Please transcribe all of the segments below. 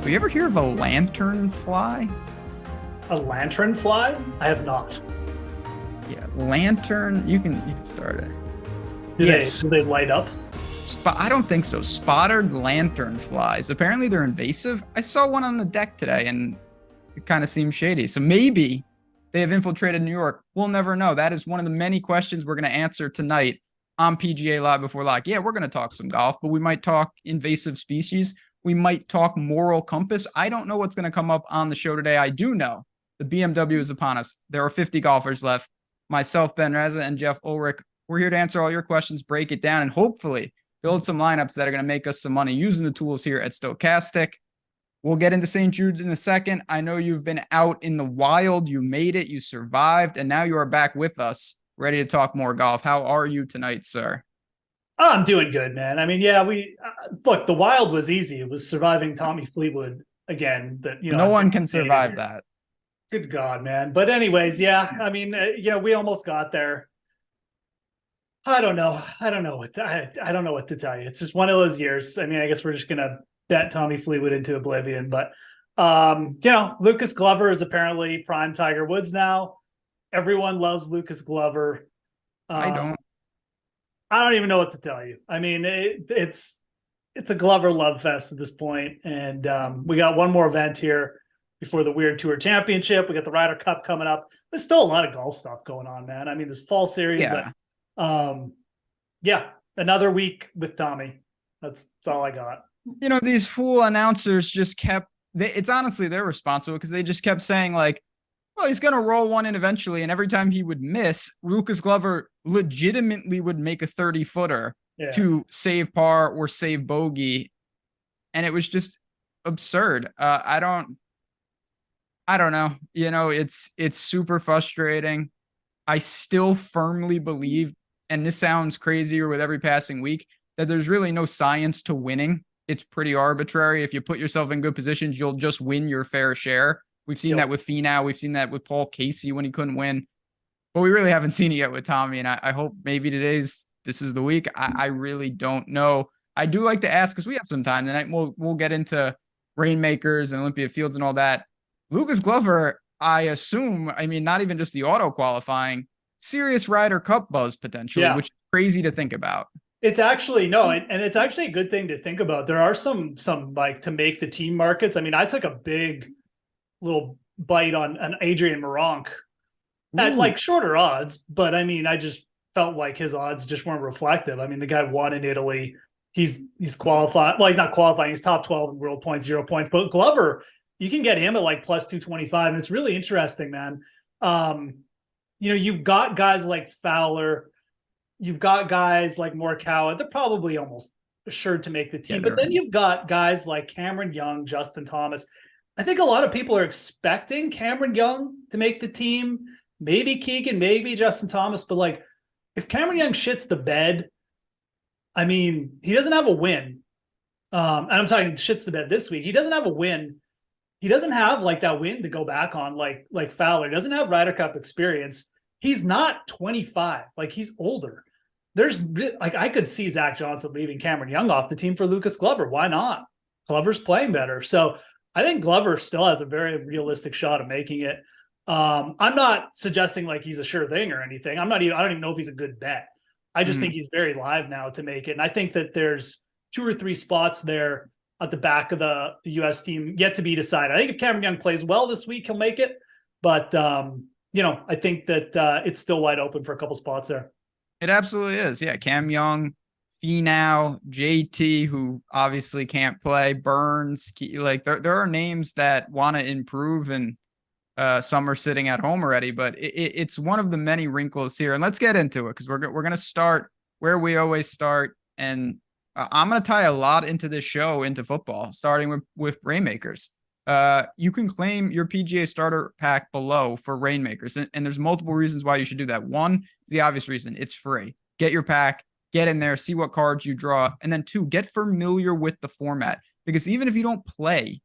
Have you ever heard of a lantern fly? A lantern fly? I have not. Yeah, lantern. You can start it. Do they Yes. do they light up? I don't think so. Spotted lantern flies. Apparently they're invasive. I saw one on the deck today and it kind of seems shady. So maybe they have infiltrated New York. We'll never know. That is one of the many questions we're going to answer tonight on PGA Live Before Lock. Yeah, we're going to talk some golf, but we might talk invasive species. We might talk moral compass. I don't know what's going to come up on the show today. I do know the BMW is upon us. There are 50 golfers left. Myself, Ben Rasa, and Geoff Ulrich. We're here to answer all your questions, break it down, and hopefully build some lineups that are going to make us some money using the tools here at Stokastic. We'll get into St. Jude's in a second. I know you've been out in the wild. You made it. You survived. And now you are back with us, ready to talk more golf. How are you tonight, sir? Oh, I'm doing good, man. I mean, yeah, we look. The wild was easy. It was surviving Tommy Fleetwood again. That No one can survive that. Good God, man. But anyways, yeah. I mean, we almost got there. I don't know. I don't know what to tell you. It's just one of those years. I mean, I guess we're just gonna bet Tommy Fleetwood into oblivion. But Lucas Glover is apparently prime Tiger Woods now. Everyone loves Lucas Glover. I don't. I don't even know what to tell you. I mean, it's a Glover love fest at this point, and we got one more event here before the Weird Tour Championship. We got the Ryder Cup coming up. There's still a lot of golf stuff going on, man. I mean, this fall series, Yeah. but another week with Tommy. That's all I got. You know, these fool announcers just kept. It's honestly they're responsible because they just kept saying like, well, he's going to roll one in eventually. And every time he would miss, Lucas Glover legitimately would make a 30-footer to save par or save bogey. And it was just absurd. I don't know. You know, it's super frustrating. I still firmly believe, and this sounds crazier with every passing week, that there's really no science to winning. It's pretty arbitrary. If you put yourself in good positions, you'll just win your fair share. We've seen that with Finau. We've seen that with Paul Casey when he couldn't win. But we really haven't seen it yet with Tommy. And I hope maybe this is the week. I really don't know. I do like to ask because we have some time tonight. We'll get into Rainmakers and Olympia Fields and all that. Lucas Glover, I assume, I mean, not even just the auto qualifying, serious Ryder Cup buzz potentially, which is crazy to think about. It's actually and it's actually a good thing to think about. There are some like to make the team markets. I mean, I took a big little bite on an Adrian Moronk at like shorter odds, but I mean, I just felt like his odds just weren't reflective. I mean, the guy won in Italy. He's qualified. Well, he's not qualifying. He's top 12 in world points, 0 points. But Glover, you can get him at like plus 225, and it's really interesting, man. You've got guys like Fowler, you've got guys like Morikawa. They're probably almost assured to make the team. But then you've got guys like Cameron Young, Justin Thomas. I think a lot of people are expecting Cameron Young to make the team, maybe Keegan, maybe Justin Thomas. But like, if Cameron Young shits the bed, I mean, he doesn't have a win. And I'm talking shits the bed this week. He doesn't have a win. He doesn't have like that win to go back on like Fowler. He doesn't have Ryder Cup experience. He's not 25. Like, he's older. There's like, I could see Zach Johnson leaving Cameron Young off the team for Lucas Glover. Why not? Glover's playing better. So I think Glover still has a very realistic shot of making it. I'm not suggesting like he's a sure thing or anything. I don't even know if he's a good bet. I just think he's very live now to make it. And I think that there's 2 or 3 spots there at the back of the U.S. team yet to be decided. I think if Cameron Young plays well this week, he'll make it. But, I think that it's still wide open for a couple spots there. It absolutely is. Yeah, Cam Young, Finau, JT, who obviously can't play, Burns. Like there are names that want to improve, and some are sitting at home already. But it's one of the many wrinkles here. And let's get into it because we're going to start where we always start. And I'm going to tie a lot into this show into football, starting with Rainmakers. You can claim your PGA starter pack below for Rainmakers. And there's multiple reasons why you should do that. One is the obvious reason. It's free. Get your pack, get in there, see what cards you draw. And then 2, get familiar with the format. Because even if you don't play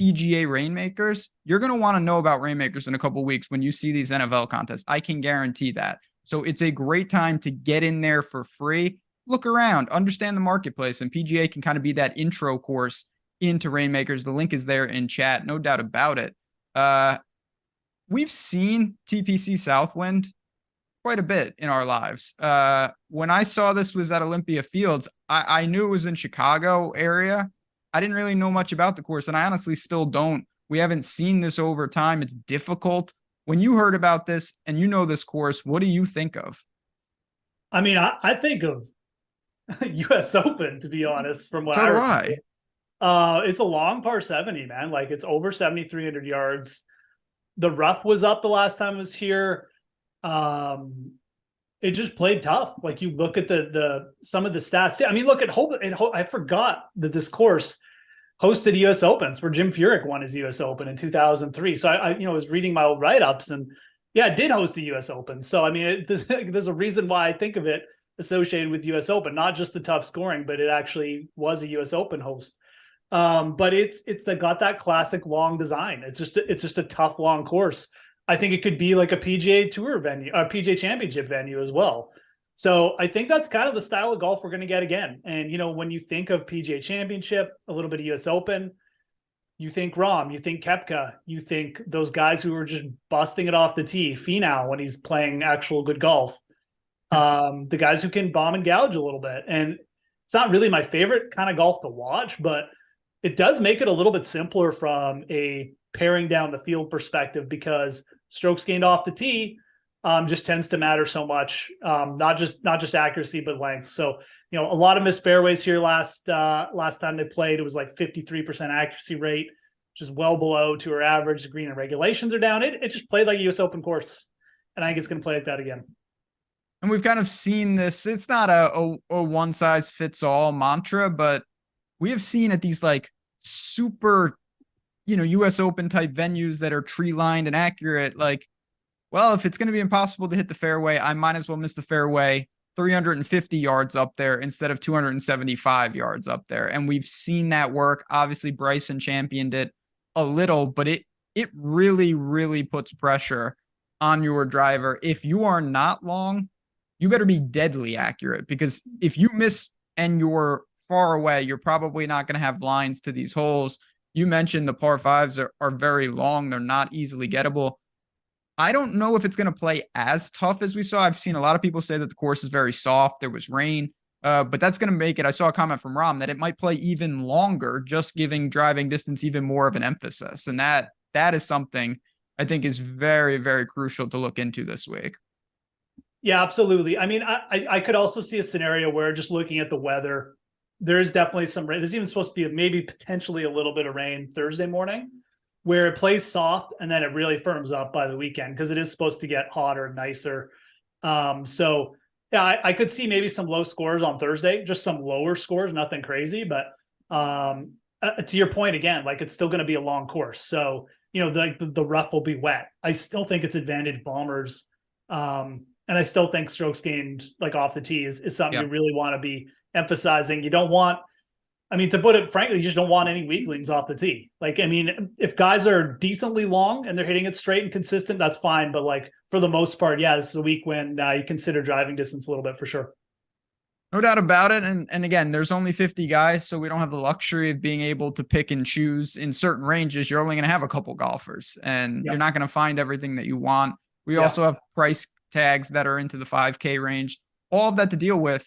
PGA Rainmakers, you're going to want to know about Rainmakers in a couple of weeks when you see these NFL contests. I can guarantee that. So it's a great time to get in there for free. Look around, understand the marketplace, and PGA can kind of be that intro course into Rainmakers. The link is there in chat, no doubt about it. We've seen TPC Southwind quite a bit in our lives. When I saw this was at Olympia Fields, I knew it was in Chicago area. I didn't really know much about the course, and I honestly still don't. We haven't seen this over time. It's difficult. When you heard about this and you know this course, what do you think of? I mean, I think of US Open, to be honest, from what So I do remember. I. It's a long par 70, man. Like, it's over 7,300 yards. The rough was up the last time it was here. It just played tough. Like, you look at the some of the stats. I mean, look at Hope. I forgot that this course hosted US Opens where Jim Furyk won his US Open in 2003. So I was reading my old write-ups, and yeah, it did host the US Open. So I mean, there's a reason why I think of it associated with US Open, not just the tough scoring, but it actually was a US Open host. But it's got that classic long design. It's just a tough long course. I think it could be like a PGA Tour venue, a PGA Championship venue as well. So I think that's kind of the style of golf we're going to get again. And, when you think of PGA Championship, a little bit of US Open, you think Rahm, you think Koepka, you think those guys who are just busting it off the tee, Finau when he's playing actual good golf, the guys who can bomb and gouge a little bit. And it's not really my favorite kind of golf to watch, but it does make it a little bit simpler from a paring down the field perspective, because strokes gained off the tee just tends to matter so much, not just accuracy, but length. So, a lot of missed fairways here last time they played. It was like 53% accuracy rate, which is well below tour average. The green and regulations are down. It just played like a US Open course, and I think it's going to play like that again. And we've kind of seen this. It's not a one size fits all mantra, but we have seen at these like super, US Open type venues that are tree lined and accurate, like, well, if it's going to be impossible to hit the fairway, I might as well miss the fairway 350 yards up there instead of 275 yards up there. And we've seen that work. Obviously, Bryson championed it a little, but it really, really puts pressure on your driver. If you are not long, you better be deadly accurate, because if you miss and you're far away, you're probably not going to have lines to these holes. You mentioned the par fives are very long. They're not easily gettable. I don't know if it's going to play as tough as we saw. I've seen a lot of people say that the course is very soft. There was rain, but that's going to make it. I saw a comment from Rahm that it might play even longer, just giving driving distance even more of an emphasis. And that is something I think is very, very crucial to look into this week. Yeah, absolutely. I mean, I could also see a scenario where, just looking at the weather, there is definitely some rain. There's even supposed to be maybe potentially a little bit of rain Thursday morning, where it plays soft and then it really firms up by the weekend, because it is supposed to get hotter and nicer. So yeah, I could see maybe some low scores on Thursday, just some lower scores, nothing crazy. But to your point again, like, it's still going to be a long course. So, the rough will be wet. I still think it's advantage bombers. And I still think strokes gained like off the tee is something you really want to be emphasizing. You don't want, to put it frankly, you just don't want any weaklings off the tee. Like, if guys are decently long and they're hitting it straight and consistent, that's fine. But like, for the most part, yeah, this is a week when you consider driving distance a little bit for sure. No doubt about it. And again, there's only 50 guys, so we don't have the luxury of being able to pick and choose. In certain ranges, you're only going to have a couple golfers, and you're not going to find everything that you want. We also have price tags that are into the 5K range, all of that to deal with.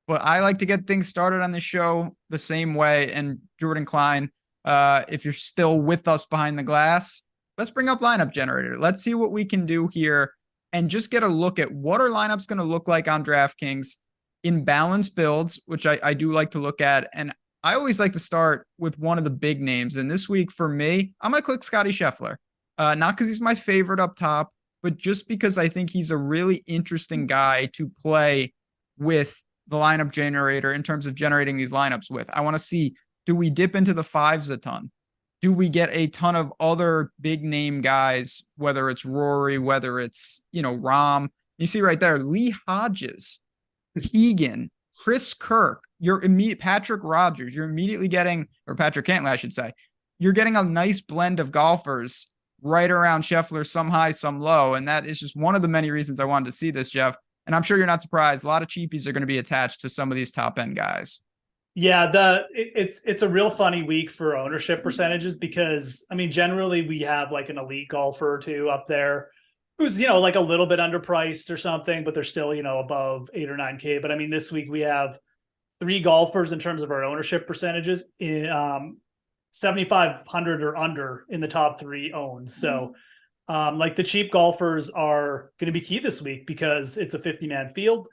But I like to get things started on the show the same way. And Jordan Klein, if you're still with us behind the glass, let's bring up lineup generator. Let's see what we can do here and just get a look at what our lineup's going to look like on DraftKings in balanced builds, which I do like to look at. And I always like to start with one of the big names. And this week for me, I'm going to click Scotty Scheffler, not because he's my favorite up top, but just because I think he's a really interesting guy to play with the lineup generator in terms of generating these lineups with. I want to see, do we dip into the fives a ton? Do we get a ton of other big name guys, whether it's Rory, whether it's, Rahm? You see right there, Lee Hodges, Keegan, Chris Kirk, Patrick Rogers, you're immediately getting, or Patrick Cantlay, I should say, you're getting a nice blend of golfers right around Scheffler, some high, some low. And that is just one of the many reasons I wanted to see this, Geoff. And I'm sure you're not surprised. A lot of cheapies are going to be attached to some of these top end guys. Yeah, it's a real funny week for ownership percentages because I mean generally we have like an elite golfer or two up there who's like a little bit underpriced or something, but they're still above 8 or 9K. But I mean this week we have three golfers in terms of our ownership percentages in 7,500 or under in the top three owned. So like the cheap golfers are going to be key this week because it's a 50-man field.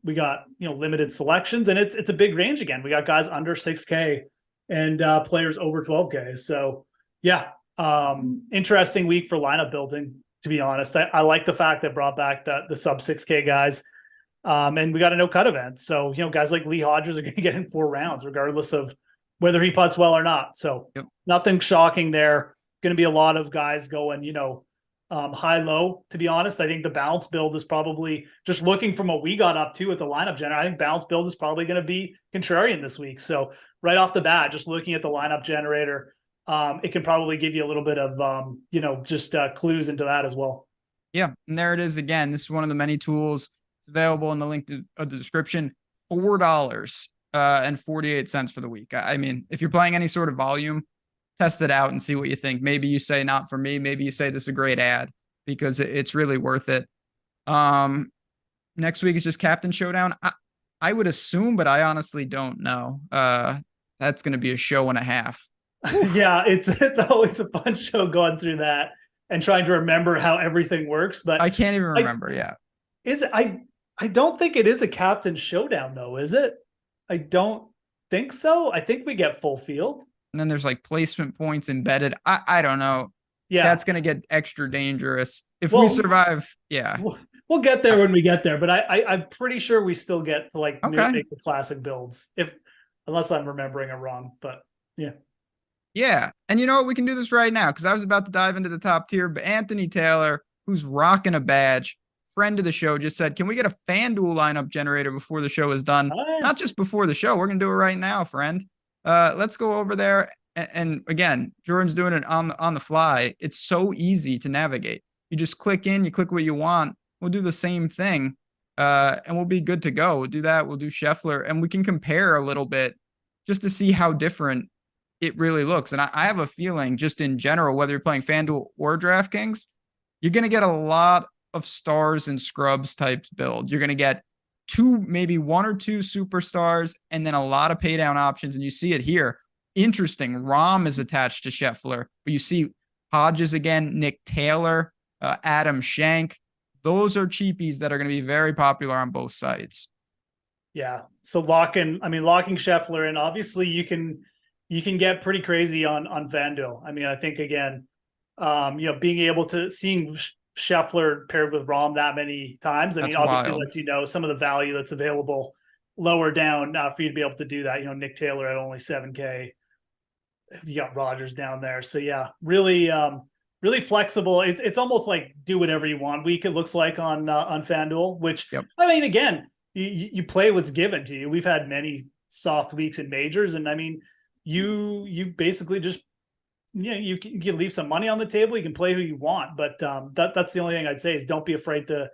We got limited selections, and it's a big range again. We got guys under 6K and players over 12K. So yeah, interesting week for lineup building. To be honest, I like the fact that brought back the sub 6K guys, and we got a no cut event. So guys like Lee Hodges are going to get in 4 rounds regardless of whether he putts well or not. So nothing shocking there. Going to be a lot of guys going high low. To be honest, I think the balance build is probably, just looking from what we got up to at the lineup generator, I think balance build is probably going to be contrarian this week. So right off the bat, just looking at the lineup generator, it can probably give you a little bit of just clues into that as well. Yeah, and there it is again. This is one of the many tools. It's available in the link to the description. $4 and 48 cents for the week. I mean, if you're playing any sort of volume, test it out and see what you think. Maybe you say not for me. Maybe you say this is a great ad because it's really worth it. Next week is just Captain Showdown. I would assume, but I honestly don't know. That's going to be a show and a half. Yeah, it's always a fun show going through that and trying to remember how everything works. But I can't even remember. Is it? I don't think it is a Captain Showdown though, is it? I don't think so. I think we get full field. And then there's like placement points embedded. I don't know. Yeah. That's going to get extra dangerous. If we survive, yeah. We'll get there when we get there. But I'm pretty sure we still get to like make the classic builds, unless I'm remembering it wrong. But yeah. Yeah. And you know what? We can do this right now because I was about to dive into the top tier. But Anthony Taylor, who's rocking a badge, friend of the show, just said, can we get a FanDuel lineup generator before the show is done? Not just before the show. We're going to do it right now, friend. Let's go over there. And again, Jordan's doing it on the fly. It's so easy to navigate. You just click in, you click what you want. We'll do the same thing, and we'll be good to go. We'll do that. We'll do Scheffler, and we can compare a little bit just to see how different it really looks. And I have a feeling just in general, whether you're playing FanDuel or DraftKings, you're going to get a lot of stars and scrubs types build. You're going to get maybe 1 or 2 superstars, and then a lot of pay down options. And you see it here. Interesting. Rahm is attached to Scheffler, but you see Hodges again, Nick Taylor, Adam Schenk. Those are cheapies that are going to be very popular on both sites. Yeah. So locking Scheffler in, obviously you can get pretty crazy on FanDuel. I mean, I think again, being able to seeing Scheffler paired with Rahm that many times, I mean, obviously wild. Lets you know some of the value that's available lower down for you to be able to do that. Nick Taylor at only 7K. You got Rodgers down there. So yeah, really flexible. It's almost like do whatever you want week, it looks like on FanDuel, which I mean, again, you play what's given to you. We've had many soft weeks in majors, and I mean, you basically just you can leave some money on the table. You can play who you want, but that's the only thing I'd say is don't be afraid to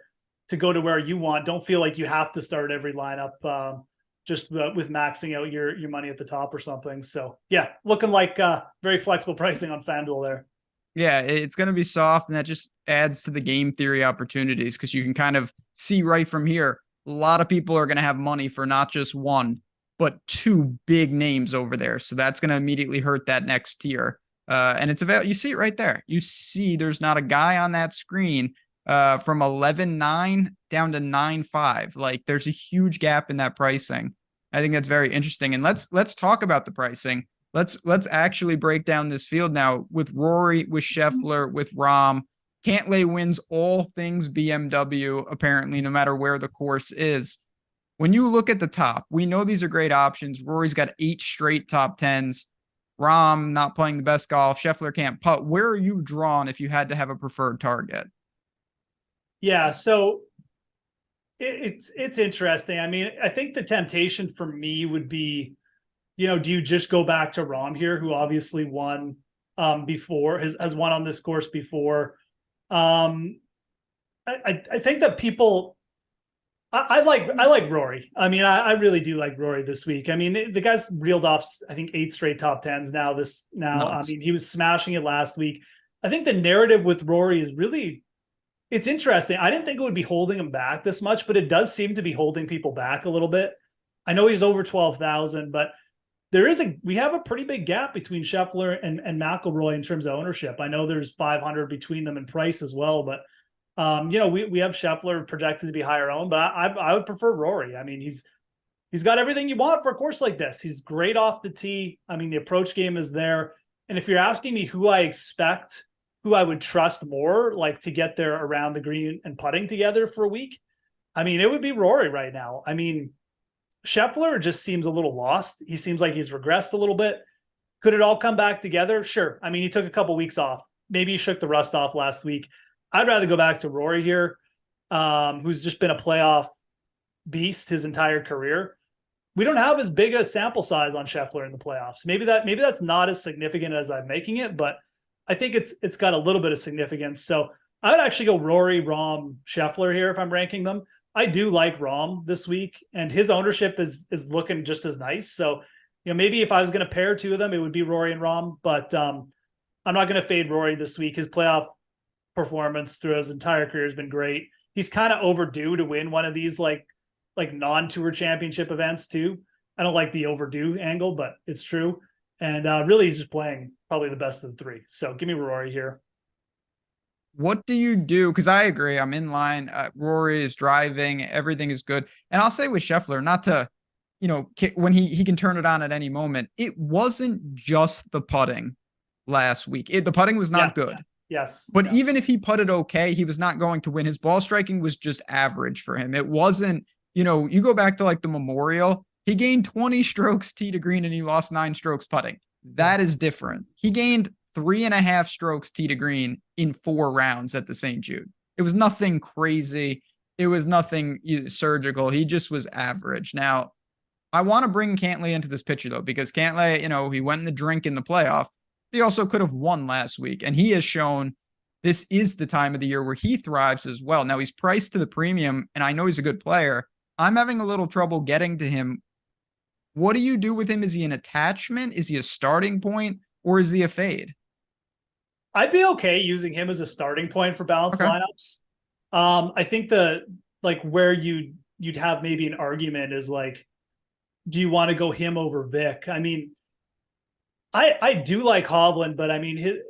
go to where you want. Don't feel like you have to start every lineup just with maxing out your money at the top or something. So yeah, looking like very flexible pricing on FanDuel there. Yeah, it's going to be soft, and that just adds to the game theory opportunities because you can kind of see right from here. A lot of people are going to have money for not just 1, but 2 big names over there. So that's going to immediately hurt that next tier. And it's available. You see it right there. You see there's not a guy on that screen from 11.9 down to 9.5. Like there's a huge gap in that pricing. I think that's very interesting. And let's talk about the pricing. Let's actually break down this field now with Rory, with Scheffler, with Rahm. Cantlay wins all things BMW, apparently, no matter where the course is. When you look at the top, we know these are great options. Rory's got 8 straight top 10s. Rahm not playing the best golf. Scheffler can't putt. Where are you drawn if you had to have a preferred target? Yeah, so it's interesting. I mean, I think the temptation for me would be, do you just go back to Rahm here, who obviously won before, has won on this course before. I think that people I like Rory. I mean, I really do like Rory this week. I mean, the guy's reeled off, I think, 8 straight top tens now. I Nuts. mean, he was smashing it last week. I think the narrative with Rory is really, it's interesting. I didn't think it would be holding him back this much, but it does seem to be holding people back a little bit. I know he's over 12,000, but we have a pretty big gap between Scheffler and McIlroy in terms of ownership. I know there's 500 between them in price as well, but we have Scheffler projected to be higher owned, but I would prefer Rory. I mean, he's got everything you want for a course like this. He's great off the tee. I mean, the approach game is there. And if you're asking me who I would trust more, like to get there around the green and putting together for a week, I mean, it would be Rory right now. I mean, Scheffler just seems a little lost. He seems like he's regressed a little bit. Could it all come back together? Sure. I mean, he took a couple weeks off. Maybe he shook the rust off last week. I'd rather go back to Rory here, who's just been a playoff beast his entire career. We don't have as big a sample size on Scheffler in the playoffs. Maybe that's not as significant as I'm making it, but I think it's got a little bit of significance. So I would actually go Rory, Rahm, Scheffler here if I'm ranking them. I do like Rahm this week, and his ownership is looking just as nice. So, maybe if I was going to pair two of them, it would be Rory and Rahm, but I'm not going to fade Rory this week. His playoff performance through his entire career has been great. He's kind of overdue to win one of these like non-tour championship events too. I don't like the overdue angle, but it's true. And really, he's just playing probably the best of the three. So give me Rory here. What do you do? Because I agree. I'm in line. Rory is driving. Everything is good. And I'll say with Scheffler, not to, when he can turn it on at any moment, it wasn't just the putting last week. The putting was not good. Yes. But even if he putted okay, he was not going to win. His ball striking was just average for him. It wasn't, you go back to like the Memorial, he gained 20 strokes tee to green and he lost 9 strokes putting. That is different. He gained 3.5 strokes tee to green in 4 rounds at the St. Jude. It was nothing crazy. It was nothing surgical. He just was average. Now, I want to bring Cantlay into this picture though, because Cantlay, he went in the drink in the playoff. He also could have won last week, and he has shown this is the time of the year where he thrives as well. Now, he's priced to the premium, and I know he's a good player. I'm having a little trouble getting to him. What do you do with him? Is he an attachment? Is he a starting point? Or is he a fade? I'd be okay using him as a starting point for balanced lineups. I think where you'd have maybe an argument is like, do you want to go him over Vic? I mean, I do like Hovland, but I mean,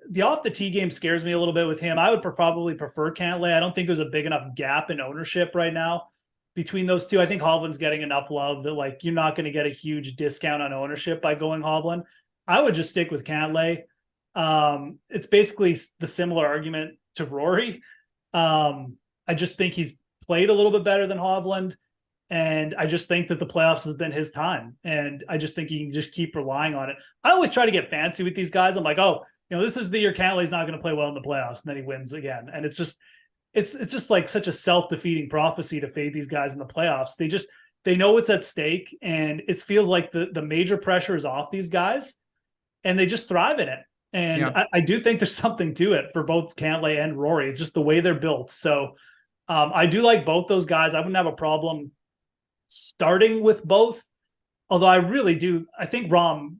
the off the tee game scares me a little bit with him. I would probably prefer Cantlay. I don't think there's a big enough gap in ownership right now between those two. I think Hovland's getting enough love that you're not going to get a huge discount on ownership by going Hovland. I would just stick with Cantlay. It's basically the similar argument to Rory. I just think he's played a little bit better than Hovland. And I just think that the playoffs has been his time. And I just think he can just keep relying on it. I always try to get fancy with these guys. I'm like, this is the year Cantlay's not going to play well in the playoffs. And then he wins again. And it's just like such a self-defeating prophecy to fade these guys in the playoffs. They know what's at stake. And it feels like the major pressure is off these guys and they just thrive in it. And I do think there's something to it for both Cantlay and Rory. It's just the way they're built. So I do like both those guys. I wouldn't have a problem starting with both, although I really do. I think Rahm,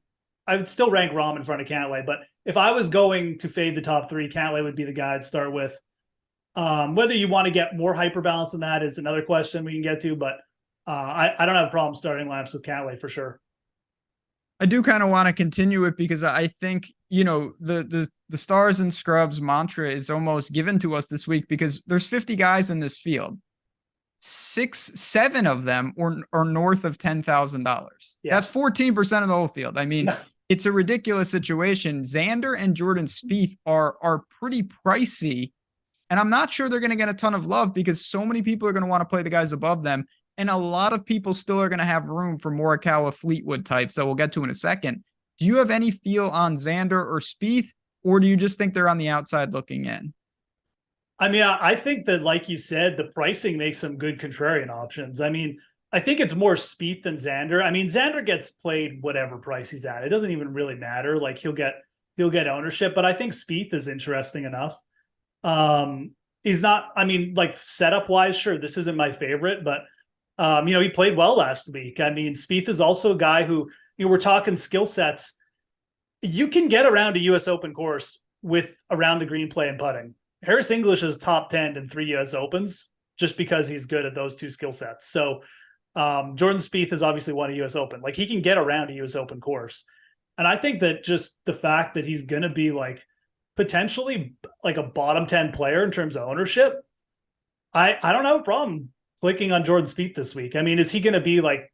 I would still rank Rahm in front of Cantlay, but if I was going to fade the top 3, Cantlay would be the guy I'd start with. Whether you want to get more hyper balance than that is another question we can get to, but I don't have a problem starting lineups with Cantlay for sure. I do kind of want to continue it because I think, the stars and scrubs mantra is almost given to us this week because there's 50 guys in this field. 7 of them are north of $10,000. Yeah. That's 14% of the whole field. I mean, it's a ridiculous situation. Xander and Jordan Spieth are pretty pricey, and I'm not sure they're going to get a ton of love because so many people are going to want to play the guys above them, and a lot of people still are going to have room for Morikawa, Fleetwood types that we'll get to in a second. Do you have any feel on Xander or Spieth, or do you just think they're on the outside looking in? I mean, I think that, like you said, the pricing makes some good contrarian options. I mean, I think it's more Spieth than Xander. I mean, Xander gets played whatever price he's at. It doesn't even really matter. Like he'll get ownership, but I think Spieth is interesting enough. he's not, I mean, like setup wise, sure, this isn't my favorite, but he played well last week. I mean, Spieth is also a guy who, we're talking skill sets. You can get around a US Open course with around the green play and putting. Harris English is top 10 in 3 US Opens just because he's good at those two skill sets. So Jordan Spieth has obviously won a US Open. Like, he can get around a US Open course. And I think that just the fact that he's going to be like potentially like a bottom 10 player in terms of ownership, I don't have a problem clicking on Jordan Spieth this week. I mean, is he going to be like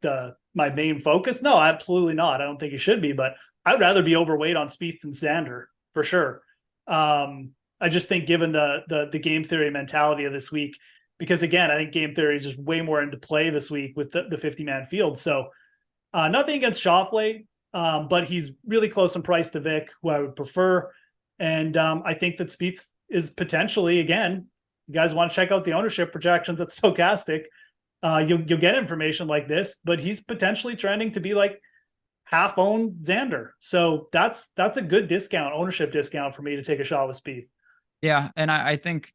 my main focus? No, absolutely not. I don't think he should be, but I'd rather be overweight on Spieth than Xander for sure. I just think given the game theory mentality of this week, because again, I think game theory is just way more into play this week with the 50-man field. So nothing against Schauffele, but he's really close in price to Vic, who I would prefer. And I think that Spieth is potentially, again, you guys want to check out the ownership projections at Stokastic, you'll get information like this, but he's potentially trending to be like half owned Xander. So that's a good ownership discount for me to take a shot with Spieth. Yeah. And I think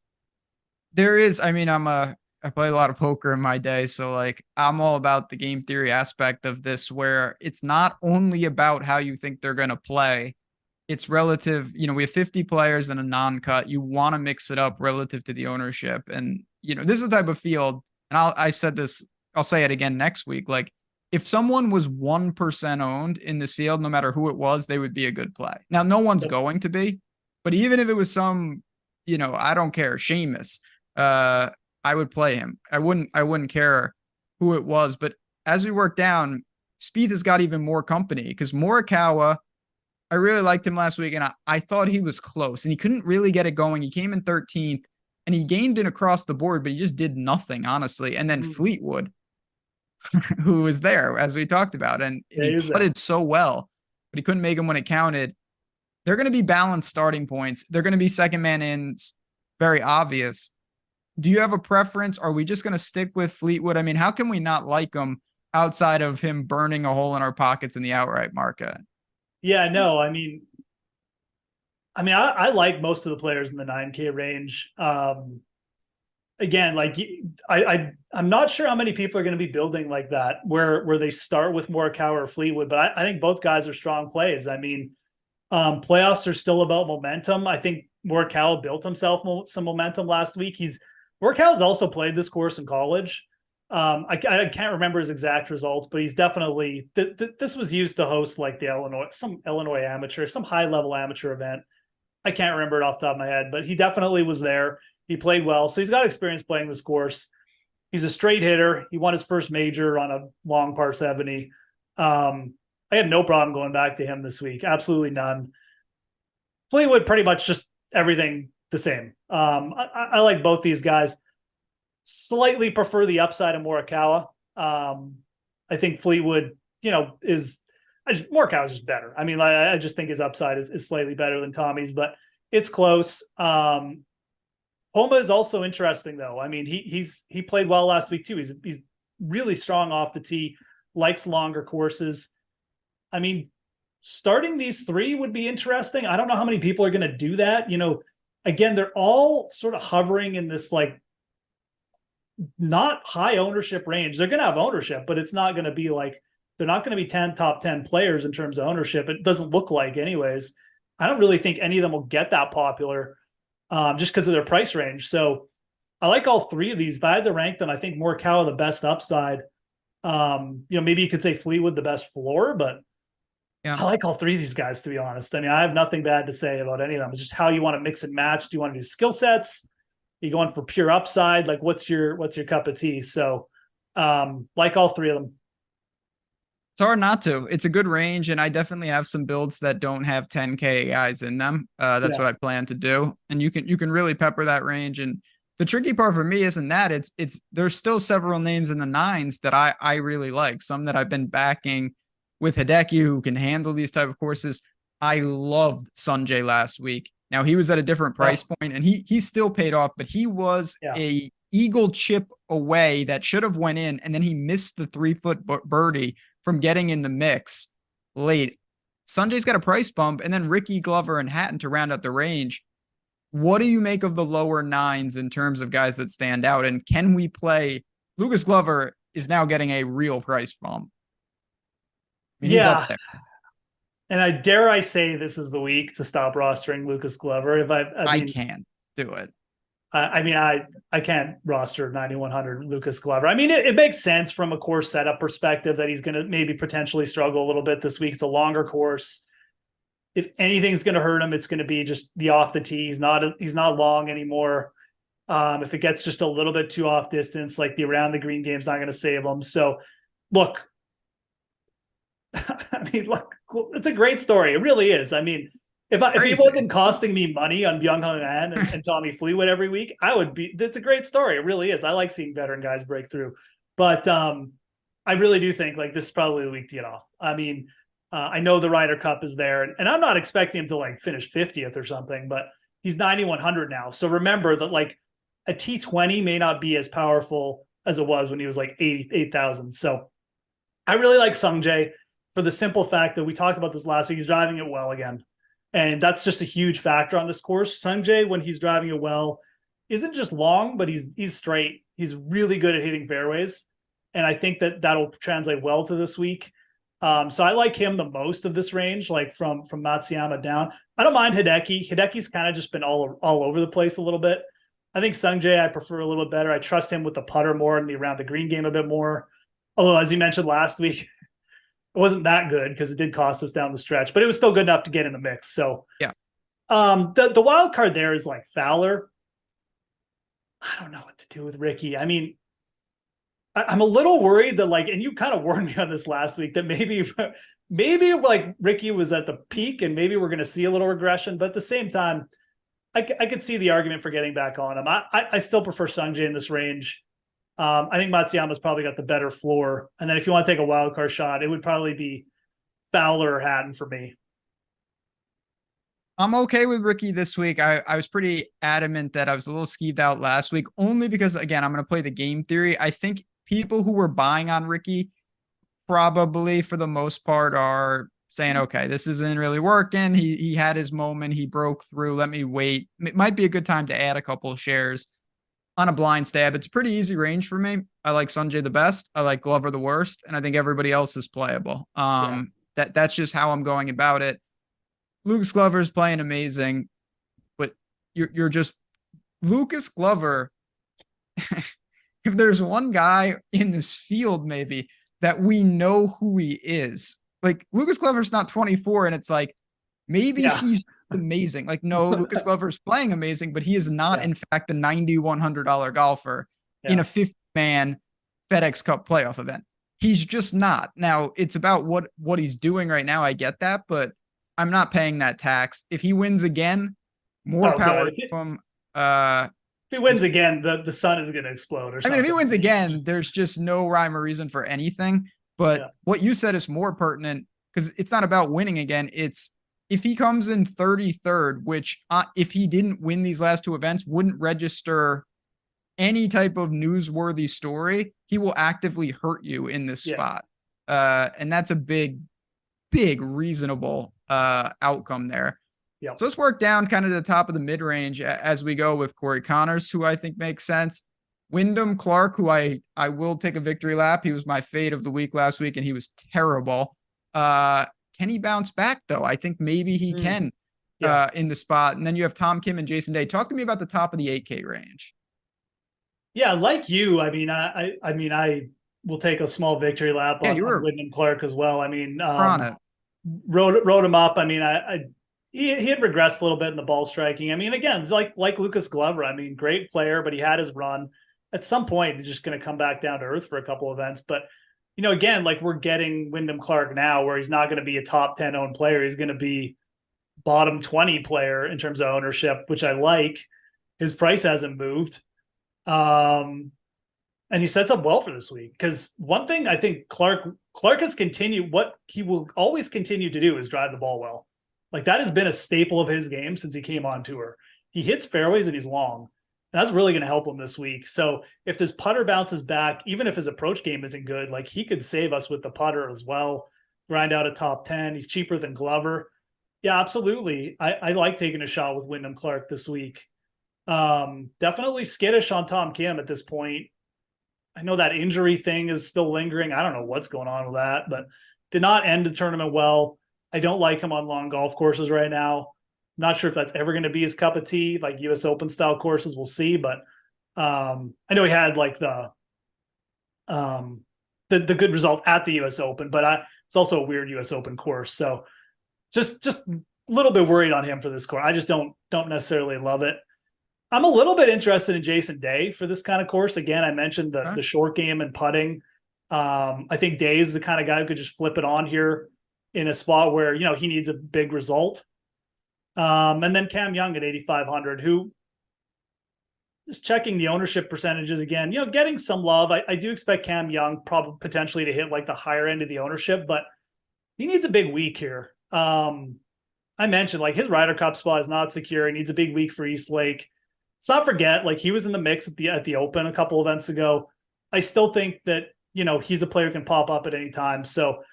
there is, I mean, I play a lot of poker in my day. So like, I'm all about the game theory aspect of this, where it's not only about how you think they're going to play. It's relative, we have 50 players and a non-cut. You want to mix it up relative to the ownership. And, this is the type of field, and I've said this, I'll say it again next week. Like, if someone was 1% owned in this field, no matter who it was, they would be a good play. Now, no one's going to be, but even if it was some, I don't care, Seamus, I would play him. I wouldn't care who it was. But as we work down, Spieth has got even more company, because Morikawa, I really liked him last week, and I thought he was close, and he couldn't really get it going. He came in 13th, and he gained it across the board, but he just did nothing, honestly. And then Fleetwood, who was there, as we talked about, and he putted so well, but he couldn't make him when it counted. They're going to be balanced starting points. They're going to be second man ins, very obvious. Do you have a preference? Are we just going to stick with Fleetwood? I mean, how can we not like him outside of him burning a hole in our pockets in the outright market? Yeah, no, I mean, I like most of the players in the 9K range. Again, like I'm not sure how many people are going to be building like that, where they start with Morikawa or Fleetwood, but I think both guys are strong plays. I mean, playoffs are still about momentum. I think Morikawa built himself some momentum last week. Morikawa's also played this course in college. I can't remember his exact results, but he's definitely this was used to host like some Illinois amateur, some high level amateur event. I can't remember it off the top of my head, but he definitely was there. He played well, so he's got experience playing this course. He's a straight hitter. He won his first major on a long par 70. I had no problem going back to him this week. Absolutely none. Fleetwood, pretty much just everything the same. I like both these guys. Slightly prefer the upside of Morikawa. I think Fleetwood, Morikawa is just better. I mean, I just think his upside is slightly better than Tommy's, but it's close. Homa is also interesting, though. I mean, he played well last week too. He's really strong off the tee, likes longer courses. I mean, starting these three would be interesting. I don't know how many people are going to do that. Again, they're all sort of hovering in this like not high ownership range. They're going to have ownership, but it's not going to be like, they're not going to be top 10 players in terms of ownership. It doesn't look like anyways. I don't really think any of them will get that popular just because of their price range. So I like all three of these. If I had to rank them, I think Morikawa the best upside. Maybe you could say Fleetwood the best floor, but yeah, I like all three of these guys, to be honest. I mean, I have nothing bad to say about any of them. It's just how you want to mix and match. Do you want to do skill sets? Are you going for pure upside? Like, what's your cup of tea? So like all three of them. It's hard not to. It's a good range, and I definitely have some builds that don't have 10K guys in them. That's what I plan to do, and you can really pepper that range. And the tricky part for me isn't that it's there's still several names in the nines that I really like. Some that I've been backing with Hideki, who can handle these type of courses. I loved Sanjay last week. Now he was at a different price point, and he still paid off, but he was a eagle chip away that should have went in, and then he missed the 3-foot birdie from getting in the mix late. Sanjay's got a price bump, and then Ricky, Glover, and Hatton to round out the range. what do you make of the lower nines in terms of guys that stand out? And can we play? Lucas Glover is now getting a real price bump. I mean, he's up Yeah. there. And I say this is the week to stop rostering Lucas Glover. If I can't do it. I can't roster 9,100 Lucas Glover. I mean, it makes sense from a course setup perspective that he's going to maybe potentially struggle a little bit this week. It's a longer course. If anything's going to hurt him, it's going to be just the off the tee. He's not long anymore. If it gets just a little bit too off distance, like the around the green game's not going to save him. So, look, I mean, look, it's a great story. It really is. I mean, if he wasn't costing me money on Byung-Hun An and Tommy Fleetwood every week, I would be. It's a great story. It really is. I like seeing veteran guys break through, but I really do think like this is probably the week to get off. I mean, I know the Ryder Cup is there, and I'm not expecting him to like finish 50th or something, but he's 9,100 now. So remember that like a T20 may not be as powerful as it was when he was like 88,000. So I really like Sungjae for the simple fact that we talked about this last week. He's driving it well again. And that's just a huge factor on this course. Sungjae, when he's driving it well, isn't just long, but he's straight. He's really good at hitting fairways. And I think that that'll translate well to this week. So I like him the most of this range, like from Matsuyama down. I don't mind Hideki. Hideki's kind of just been all over the place a little bit. I think Sungjae I prefer a little bit better. I trust him with the putter more and the around the green game a bit more. Although, as you mentioned last week, it wasn't that good because it did cost us down the stretch, but it was still good enough to get in the mix. So yeah, the wild card there is like Fowler. I don't know what to do with Ricky. I mean, I'm a little worried that like, and you kind of warned me on this last week that maybe like Ricky was at the peak and maybe we're going to see a little regression, but at the same time, I could see the argument for getting back on him. I still prefer Sungjae in this range. I think Matsuyama's probably got the better floor. And then if you want to take a wild card shot, it would probably be Fowler or Hatton for me. I'm okay with Ricky this week. I was pretty adamant that I was a little skeeved out last week, only because, again, I'm going to play the game theory. I think people who were buying on Ricky probably, for the most part, are saying, okay, this isn't really working. He had his moment. He broke through. Let me wait. It might be a good time to add a couple of shares on a blind stab. It's a pretty easy range for me. I like Sungjae the best. I like Glover the worst. And I think everybody else is playable. That's just how I'm going about it. Lucas Glover is playing amazing, but you're just Lucas Glover. If there's one guy in this field, maybe that we know who he is, like Lucas Glover's not 24, and it's like maybe he's amazing. Like, no, Lucas Glover's playing amazing, but he is not, in fact, a $9,100 golfer in a 50-man FedEx Cup playoff event. He's just not. Now, it's about what he's doing right now. I get that, but I'm not paying that tax. If he wins again, more power to him. If he wins again, the sun is going to explode or something. I mean, if he wins again, there's just no rhyme or reason for anything. But what you said is more pertinent because it's not about winning again. It's if he comes in 33rd, which if he didn't win these last two events, wouldn't register any type of newsworthy story, he will actively hurt you in this spot. And that's a big reasonable outcome there. So let's work down kind of to the top of the mid-range as we go with Corey Connors, who I think makes sense. Wyndham Clark, who I will take a victory lap. He was my fade of the week last week, and he was terrible. Can he bounce back, though? I think maybe he can in the spot. And then you have Tom Kim and Jason Day. Talk to me about the top of the 8K range. Yeah, like you, I mean, I will take a small victory lap on Wyndham Clark as well. I mean, wrote him up. I mean, he had regressed a little bit in the ball striking. I mean, again, like Lucas Glover. I mean, great player, but he had his run. At some point, he's just going to come back down to earth for a couple events. But, you know, again, like we're getting Wyndham Clark now where he's not going to be a top 10 owned player. He's going to be bottom 20 player in terms of ownership, which I like. His price hasn't moved. And he sets up well for this week because one thing I think Clark has continued, what he will always continue to do is drive the ball well. Like that has been a staple of his game since he came on tour. He hits fairways and he's long. And that's really going to help him this week. So if this putter bounces back, even if his approach game isn't good, like he could save us with the putter as well, grind out a top 10. He's cheaper than Glover. Yeah, absolutely. I like taking a shot with Wyndham Clark this week. Definitely skittish on Tom Kim at this point. I know that injury thing is still lingering. I don't know what's going on with that, but did not end the tournament well. I don't like him on long golf courses right now. Not sure if that's ever going to be his cup of tea, like US Open style courses. We'll see, but I know he had like the good result at the US Open, but it's also a weird US Open course. So just a little bit worried on him for this course. I just don't necessarily love it. I'm a little bit interested in Jason Day for this kind of course. Again, I mentioned the short game and putting. I think Day is the kind of guy who could just flip it on here in a spot where, you know, he needs a big result. And then Cam Young at 8,500, who, just checking the ownership percentages again, you know, getting some love. I do expect Cam Young probably potentially to hit like the higher end of the ownership, but he needs a big week here. I mentioned like his Ryder Cup spot is not secure. He needs a big week for East Lake. Let's not forget, like he was in the mix at the Open a couple events ago. I still think that, you know, he's a player who can pop up at any time. So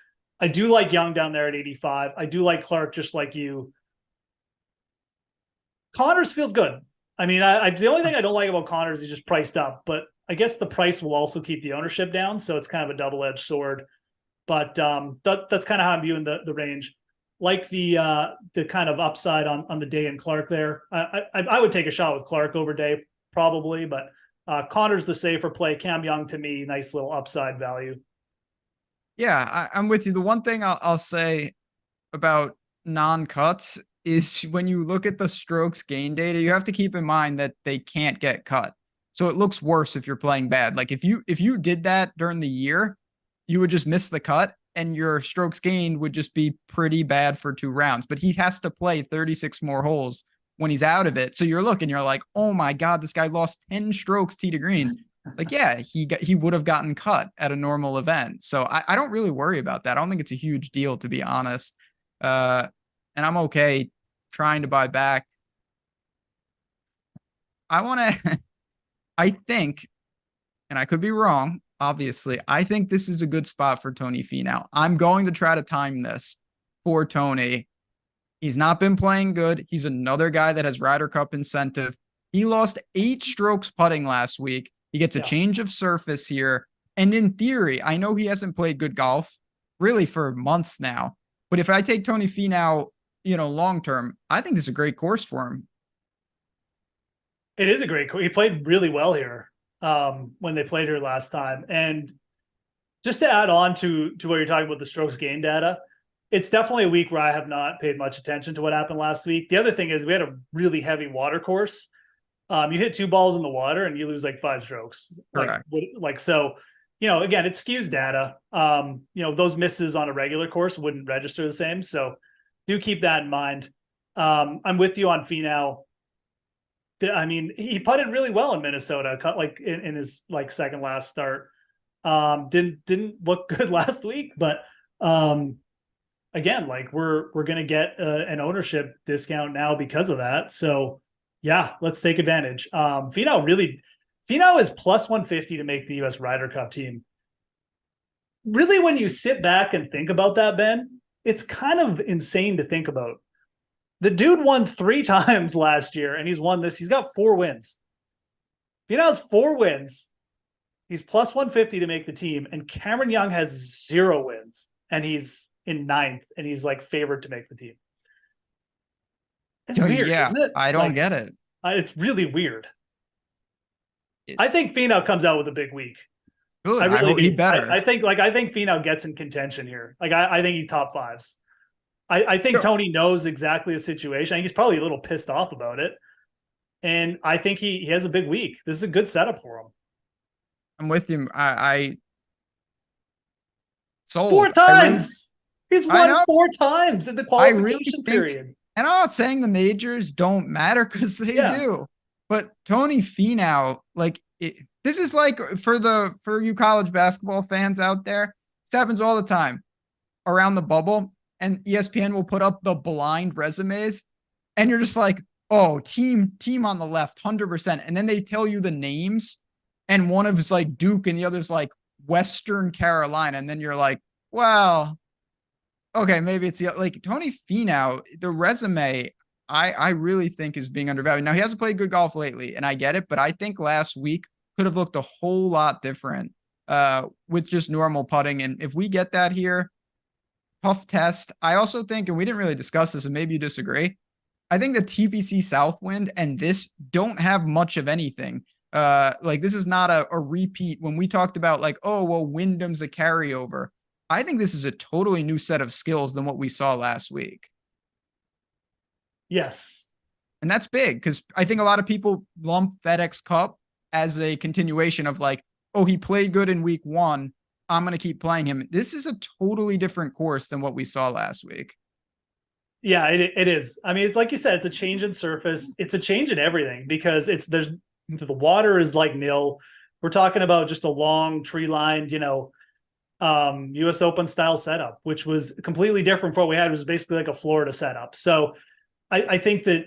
I do like Young down there at 85. I do like Clark, just like you. Connors feels good. I mean, the only thing I don't like about Connors is just priced up, but I guess the price will also keep the ownership down. So it's kind of a double-edged sword. But that's kind of how I'm viewing the range. Like the kind of upside on the Day and Clark there. I would take a shot with Clark over Day probably, but Connor's the safer play. Cam Young to me, nice little upside value. Yeah, I'm with you. The one thing I'll say about non-cuts is when you look at the strokes gain data, you have to keep in mind that they can't get cut. So it looks worse if you're playing bad. Like if you did that during the year, you would just miss the cut and your strokes gained would just be pretty bad for 2 rounds. But he has to play 36 more holes when he's out of it. So you're like, oh my God, this guy lost 10 strokes tee to green. Like, yeah, he would have gotten cut at a normal event. So I don't really worry about that. I don't think it's a huge deal, to be honest. And I'm okay trying to buy back. I think, and I could be wrong, obviously, I think this is a good spot for Tony Finau. I'm going to try to time this for Tony. He's not been playing good. He's another guy that has Ryder Cup incentive. He lost 8 strokes putting last week. He gets a change of surface here. And in theory, I know he hasn't played good golf really for months now. But if I take Tony Finau, you know, long term, I think this is a great course for him. It is a great course. He played really well here when they played here last time. And just to add on to what you're talking about, the strokes gain data, it's definitely a week where I have not paid much attention to what happened last week. The other thing is we had a really heavy water course. You hit 2 balls in the water and you lose like 5 strokes. Correct. Like so, you know, again, it skews data. You know, those misses on a regular course wouldn't register the same. So do keep that in mind. I'm with you on Finau. I mean, he putted really well in Minnesota, like in his like second last start. Didn't look good last week, but again, like we're gonna get an ownership discount now because of that. So yeah, let's take advantage. Finau is plus 150 to make the US Ryder Cup team. Really, when you sit back and think about that, Ben, it's kind of insane to think about. The dude won 3 times last year, and he's won this. He's got 4 wins. Finau has 4 wins. He's plus 150 to make the team, and Cameron Young has 0 wins, and he's in 9th, and he's like favored to make the team. It's weird, isn't it? I don't get it. It's really weird. I think Finau comes out with a big week. Good. I hope he better. I think Finau gets in contention here. Like I think he's top 5s. I think Tony knows exactly the situation. I think he's probably a little pissed off about it. And I think he has a big week. This is a good setup for him. I'm with him. I sold 4 times. He's won 4 times in the qualification period. And I'm not saying the majors don't matter because they do. But Tony Finau, like this is like for you college basketball fans out there, this happens all the time around the bubble. And ESPN will put up the blind resumes, and you're just like, oh, team on the left, 100%. And then they tell you the names, and one of it's like Duke, and the other's like Western Carolina. And then you're like, well, okay, maybe it's like Tony Finau, the resume I really think is being undervalued. Now he hasn't played good golf lately, and I get it, but I think last week could have looked a whole lot different with just normal putting. And if we get that here, tough test. I also think, and we didn't really discuss this, and maybe you disagree. I think the TPC Southwind and this don't have much of anything. Like this is not a repeat. When we talked about like, oh, well, Wyndham's a carryover. I think this is a totally new set of skills than what we saw last week. Yes. And that's big because I think a lot of people lump FedEx Cup as a continuation of like, oh, he played good in week one. I'm going to keep playing him. This is a totally different course than what we saw last week. Yeah, it is. I mean, it's like you said, it's a change in surface. It's a change in everything because the water is like nil. We're talking about just a long tree lined, US Open style setup, which was completely different from what we had. It was basically like a Florida setup. So I think that,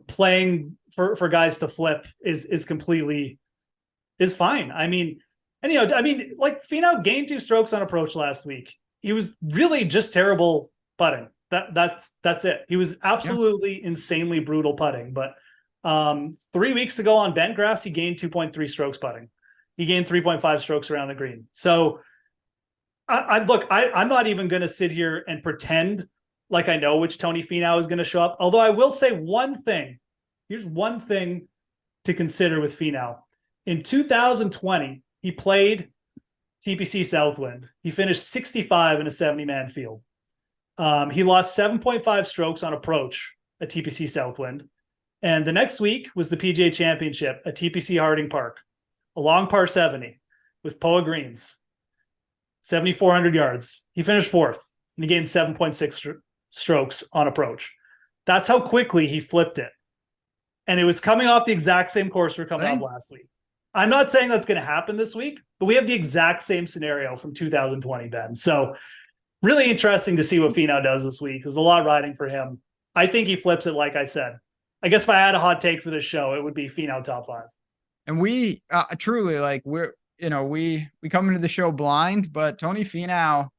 playing for guys to flip is completely is fine. I mean, like Finau gained 2 strokes on approach last week. He was really just terrible putting. That's it. He was absolutely insanely brutal putting. But 3 weeks ago on bent grass, he gained 2.3 strokes putting. He gained 3.5 strokes around the green. So I'm not even going to sit here and pretend like I know which Tony Finau is going to show up. Although I will say one thing. Here's one thing to consider with Finau. In 2020, he played TPC Southwind. He finished 65 in a 70-man field. He lost 7.5 strokes on approach at TPC Southwind. And the next week was the PGA Championship at TPC Harding Park, a long par 70 with POA greens, 7,400 yards. He finished 4th, and he gained 7.6 strokes on approach. That's how quickly he flipped it. And it was coming off the exact same course we're coming off last week. I'm not saying that's going to happen this week, but we have the exact same scenario from 2020, Ben. So really interesting to see what Finau does this week. There's a lot riding for him. I think he flips it, like I said. I guess if I had a hot take for this show, it would be Finau top 5. And we truly we come into the show blind, but Tony Finau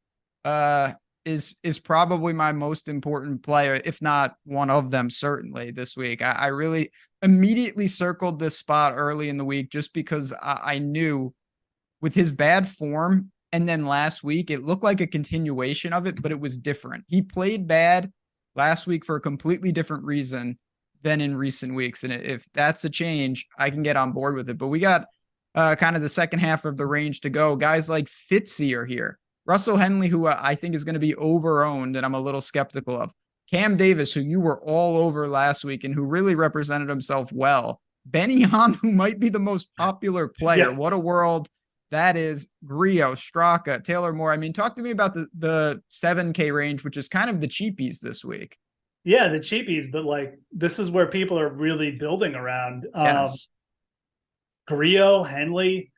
is probably my most important player, if not one of them, certainly this week. I really immediately circled this spot early in the week just because I knew with his bad form, and then last week, it looked like a continuation of it, but it was different. He played bad last week for a completely different reason than in recent weeks. And if that's a change, I can get on board with it. But we got kind of the second half of the range to go. Guys like Fitzy are here. Russell Henley, who I think is going to be over-owned, and I'm a little skeptical of. Cam Davis, who you were all over last week and who really represented himself well. Benny Hahn, who might be the most popular player. Yeah. What a world that is. Griot, Straka, Taylor Moore. I mean, talk to me about the 7K range, which is kind of the cheapies this week. Yeah, the cheapies, but like this is where people are really building around. Yes. Griot, Henley,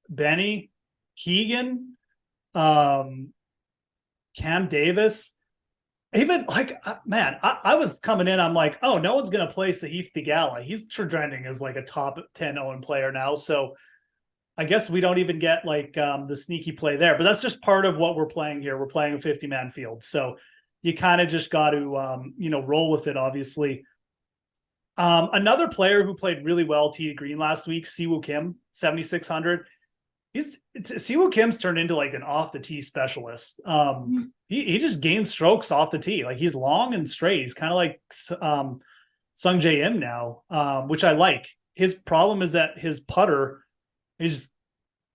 Benny, Keegan, Cam Davis. Even like, man, I was coming in. I'm like, oh, no one's going to play Sahith Theegala. He's trending as like a top 10 owned player now. So I guess we don't even get like the sneaky play there. But that's just part of what we're playing here. We're playing a 50-man field. So you kind of just got to, roll with it, obviously. Another player who played really well tee to green last week, Siwoo Kim, 7,600. Siwoo Kim's turned into like an off the tee specialist. He just gains strokes off the tee. Like he's long and straight. He's kind of like Sung Jae Im now, which I like. His problem is that his putter is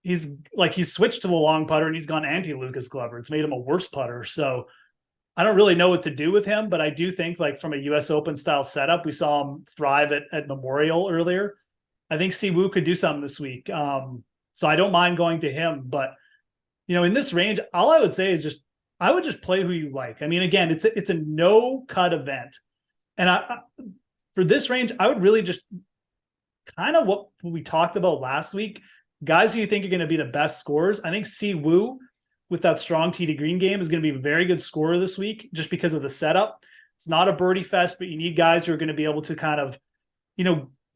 he's switched to the long putter and he's gone anti Lucas Glover. It's made him a worse putter. So I don't really know what to do with him, but I do think like from a US Open style setup, we saw him thrive at Memorial earlier. I think Siwoo could do something this week. So I don't mind going to him, but in this range, all I would say is I would just play who you like. I mean, again, it's a no cut event. And for this range, I would really just kind of what we talked about last week, guys who you think are going to be the best scorers. I think Siwoo with that strong tee to green game is going to be a very good scorer this week just because of the setup. It's not a birdie fest, but you need guys who are going to be able to kind of,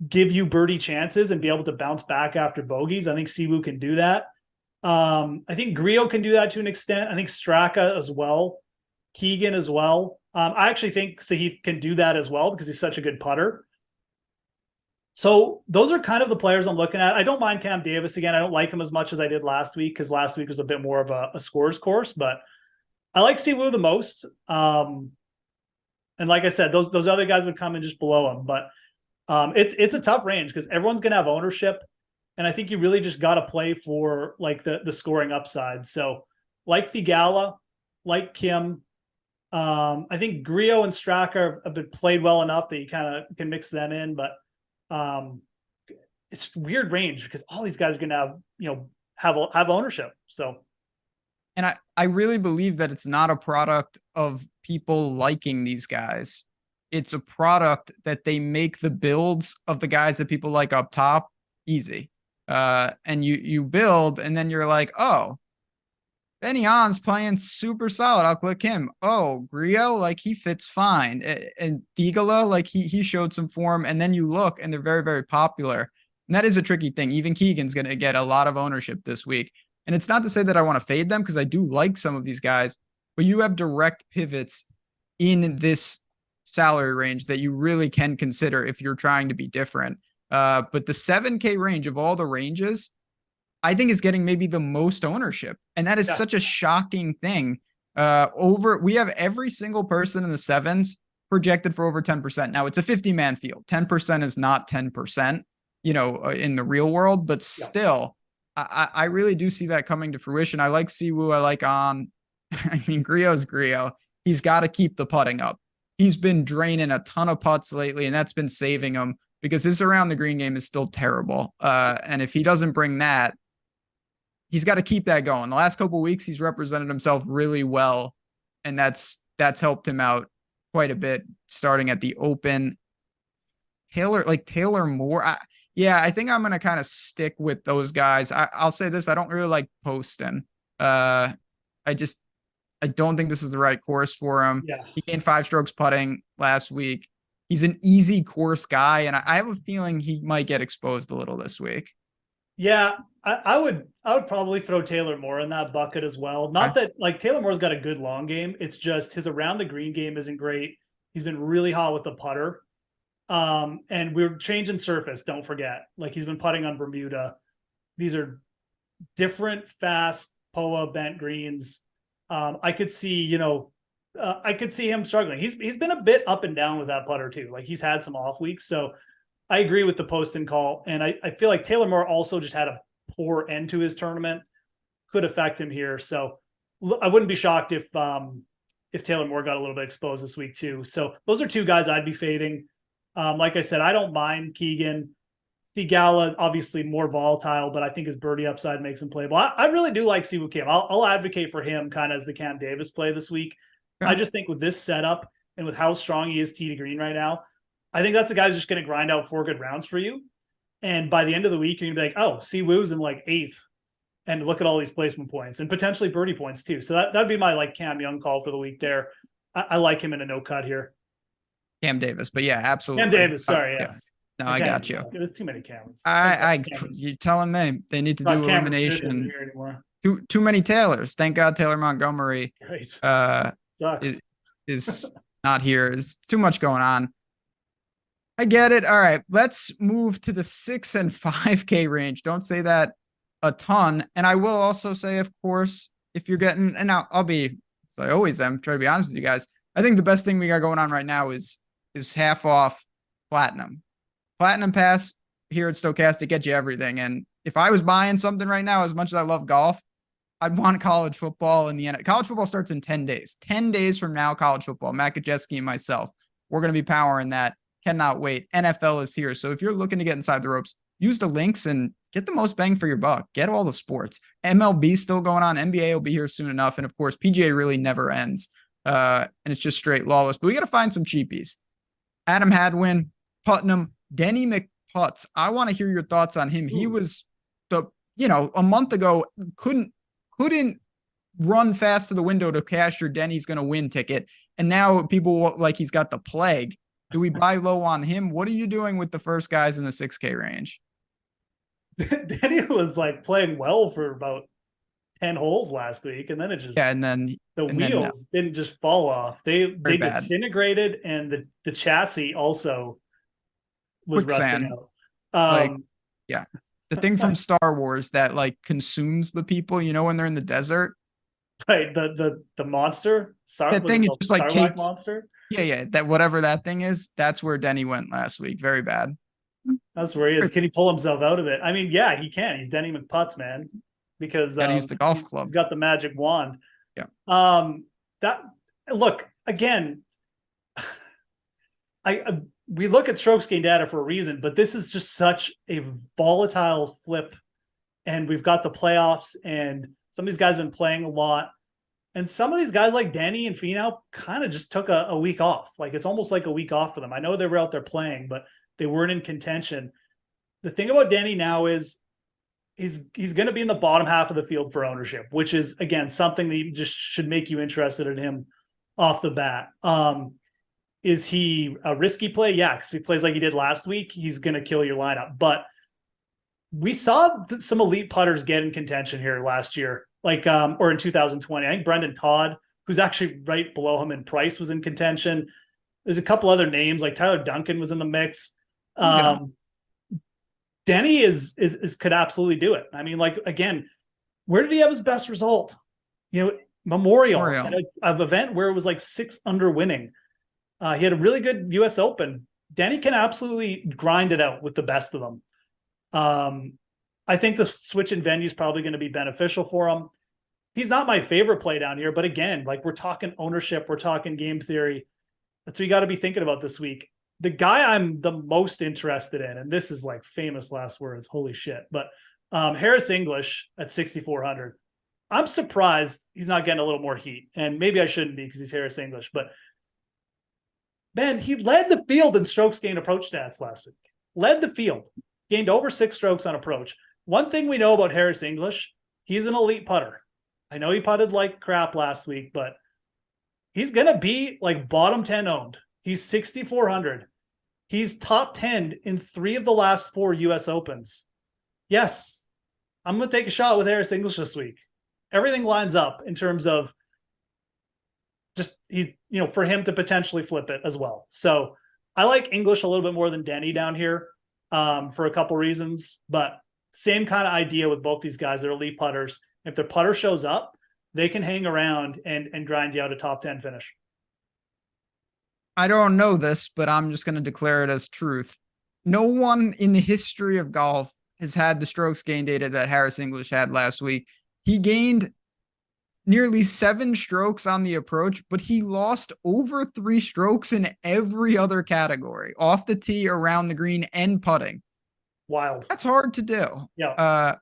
give you birdie chances and be able to bounce back after bogeys. I think Siwoo can do that. I think Griot can do that to an extent. I think Straka as well Keegan as well. I actually think Sahith can do that as well because he's such a good putter. So those are kind of the players I'm looking at. I don't mind Cam Davis again. I don't like him as much as I did last week because last week was a bit more of a scores course, but I like Siwoo the most. And like I said, those other guys would come in just below him, but it's a tough range because everyone's going to have ownership. And I think you really just got to play for like the scoring upside. So like Thigala, like Kim, I think Griot and Straka have been played well enough that you kind of can mix them in, but it's weird range because all these guys are going to have ownership. So, and I really believe that it's not a product of people liking these guys. It's a product that they make the builds of the guys that people like up top easy. And you build, and then you're like, oh, Benny On's playing super solid. I'll click him. Oh, Griot, like he fits fine. And Thigala, like he showed some form. And then you look, and they're very, very popular. And that is a tricky thing. Even Keegan's going to get a lot of ownership this week. And it's not to say that I want to fade them because I do like some of these guys, but you have direct pivots in this salary range that you really can consider if you're trying to be different. But the 7K range of all the ranges, I think is getting maybe the most ownership. And that is such a shocking thing. We have every single person in the sevens projected for over 10%. Now it's a 50-man field. 10% is not 10%, in the real world, but still, I really do see that coming to fruition. I like Siwoo. I like On. I mean, Griot's Griot. He's got to keep the putting up. He's been draining a ton of putts lately, and that's been saving him because his around the green game is still terrible. And if he doesn't bring that, he's got to keep that going. The last couple of weeks, he's represented himself really well, and that's helped him out quite a bit. Starting at the Open, Taylor Moore. I think I'm gonna kind of stick with those guys. I'll say this: I don't really like Poston. I don't think this is the right course for him. Yeah. He gained 5 strokes putting last week. He's an easy course guy, and I have a feeling he might get exposed a little this week. Yeah, I would probably throw Taylor Moore in that bucket as well. Not that like Taylor Moore's got a good long game. It's just his around the green game isn't great. He's been really hot with the putter. And we're changing surface. Don't forget, like he's been putting on Bermuda. These are different, fast POA bent greens. I could see him struggling. He's been a bit up and down with that putter too. Like he's had some off weeks. So I agree with the Poston call. And I feel like Taylor Moore also just had a poor end to his tournament. Could affect him here. So I wouldn't be shocked if Taylor Moore got a little bit exposed this week too. So those are two guys I'd be fading. Like I said, I don't mind Keegan. Thigala, obviously more volatile, but I think his birdie upside makes him playable. I really do like Siwoo Kim. I'll advocate for him kind of as the Cam Davis play this week. Yeah. I just think with this setup and with how strong he is tee to green right now, I think that's a guy who's just going to grind out 4 good rounds for you. And by the end of the week, you're going to be like, oh, Siwoo's in like 8th. And look at all these placement points and potentially birdie points too. So that'd be my like Cam Young call for the week there. I like him in a no cut here. Cam Davis, but yeah, absolutely. Cam Davis, sorry, yes. No, I got you. It was too many Cams. You're telling me they need to do elimination. Too many Taylors. Thank God Taylor Montgomery is not here. There's too much going on. I get it. All right, let's move to the 6 and 5K range. Don't say that a ton. And I will also say, of course, if you're getting, and now I'll be, so I always am, try to be honest with you guys. I think the best thing we got going on right now is half off Platinum. Platinum Pass here at Stokastic get you everything. And if I was buying something right now, as much as I love golf, I'd want college football in the end. College football starts in 10 days. 10 days from now, college football. Matt Kajeski and myself, we're going to be powering that. Cannot wait. NFL is here. So if you're looking to get inside the ropes, use the links and get the most bang for your buck. Get all the sports. MLB still going on. NBA will be here soon enough. And of course, PGA really never ends. And it's just straight lawless. But we got to find some cheapies. Adam Hadwin, Putnam, Denny McPutts. I want to hear your thoughts on him. Ooh. He was a month ago, couldn't run fast to the window to cash your Denny's going to win ticket. And now people like he's got the plague. Do we buy low on him? What are you doing with the first guys in the 6K range? Denny was like playing well for about 10 holes last week, and then it just and then the wheels didn't just fall off. They disintegrated, and the chassis also was rusting out. Yeah. The thing from Star Wars that like consumes the people, you know, when they're in the desert. Right. The monster. That thing is just like monster. Yeah. That whatever that thing is, that's where Denny went last week. Very bad. That's where he is. Can he pull himself out of it? I mean, yeah, he can. He's Denny McPutz, man. Because gotta use the golf club. He's got the magic wand. Yeah. That look again. We look at strokes gain data for a reason, but this is just such a volatile flip, and we've got the playoffs, and some of these guys have been playing a lot, and some of these guys like Denny and Finau kind of just took a week off. Like it's almost like a week off for them. I know they were out there playing, but they weren't in contention. The thing about Denny now is he's going to be in the bottom half of the field for ownership, which is again something that just should make you interested in him off the bat. Is he a risky play? Yeah, because if he plays like he did last week, he's going to kill your lineup. But we saw some elite putters get in contention here last year, like or in 2020. I think Brendan Todd, who's actually right below him in price, was in contention. There's a couple other names, like Tyler Duncan was in the mix. Denny is could absolutely do it. I mean, like again, where did he have his best result? You know, Memorial. At an event where it was like 6 under winning. He had a really good U.S. Open. Denny can absolutely grind it out with the best of them. I think the switch in venue is probably going to be beneficial for him. He's not my favorite play down here, but again, like we're talking ownership, we're talking game theory. That's what you got to be thinking about this week. The guy I'm the most interested in, and this is like famous last words, holy shit, but Harris English at 6,400. I'm surprised he's not getting a little more heat, and maybe I shouldn't be because he's Harris English, but Ben, he led the field in strokes gained approach stats last week. Led the field. Gained over 6 strokes on approach. One thing we know about Harris English, he's an elite putter. I know he putted like crap last week, but he's going to be like bottom 10 owned. He's 6,400. He's top 10 in 3 of the last 4 U.S. Opens. Yes, I'm going to take a shot with Harris English this week. Everything lines up in terms of just for him to potentially flip it as well. So I like English a little bit more than Denny down here for a couple reasons, but same kind of idea with both these guys. They're elite putters. If their putter shows up, they can hang around and grind you out a top 10 finish. I don't know this, but I'm just going to declare it as truth. No one in the history of golf has had the strokes gain data that Harris English had last week. He gained nearly 7 strokes on the approach, but he lost over 3 strokes in every other category, off the tee, around the green, and putting. Wild. That's hard to do. Yeah.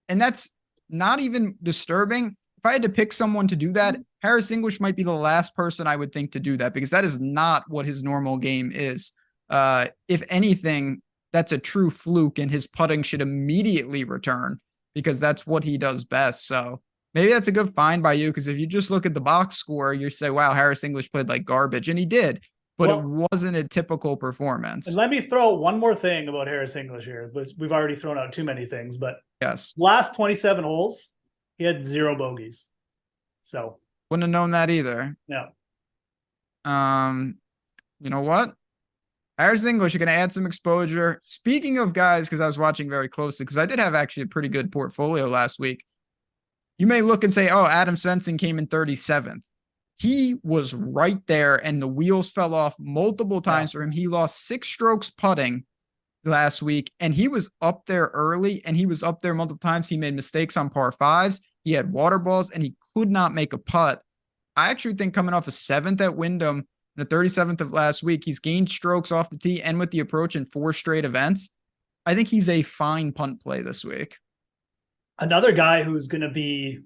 And that's not even disturbing. If I had to pick someone to do that, Harris English might be the last person I would think to do that, because that is not what his normal game is. If anything, that's a true fluke, and his putting should immediately return because that's what he does best. So maybe that's a good find by you, because if you just look at the box score, you say, wow, Harris English played like garbage, and he did, but it wasn't a typical performance. And let me throw one more thing about Harris English here. We've already thrown out too many things, but yes, last 27 holes, he had 0 bogeys. So wouldn't have known that either. Yeah. You know what? Harris English, you're going to add some exposure. Speaking of guys, because I was watching very closely, because I did have actually a pretty good portfolio last week. You may look and say, oh, Adam Svensson came in 37th. He was right there, and the wheels fell off multiple times for him. He lost 6 strokes putting last week, and he was up there early, and he was up there multiple times. He made mistakes on par 5s. He had water balls, and he could not make a putt. I actually think coming off a 7th at Wyndham, the 37th of last week, he's gained strokes off the tee and with the approach in 4 straight events. I think he's a fine punt play this week. Another guy who's going to be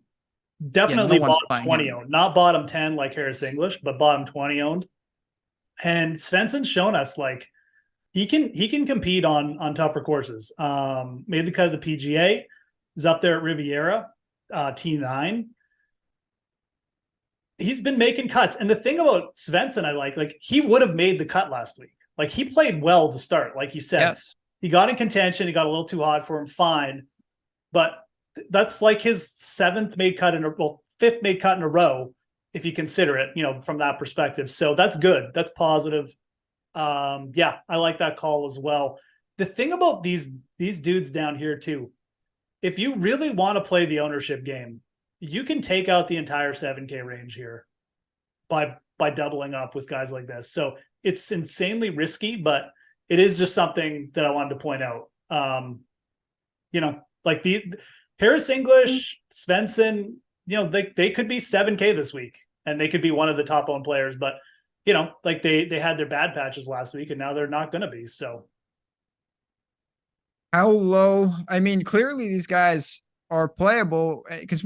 definitely bottom 20 owned, not bottom 10 like Harris English, but bottom 20 owned. And Svensson's shown us like he can compete on tougher courses. Maybe because the PGA is up there at Riviera, T9. He's been making cuts. And the thing about Svensson, I like he would have made the cut last week. Like he played well to start, like you said. Yes. He got in contention. He got a little too hot for him. Fine. But That's like his fifth made cut in a row, if you consider it, from that perspective. So that's good. That's positive. Yeah, I like that call as well. The thing about these dudes down here too, if you really want to play the ownership game, you can take out the entire 7K range here by doubling up with guys like this. So it's insanely risky, but it is just something that I wanted to point out. Like the Harris English, Svensson, they could be 7K this week and they could be one of the top owned players, but like they had their bad patches last week and now they're not going to be. So how low? I mean, clearly these guys are playable because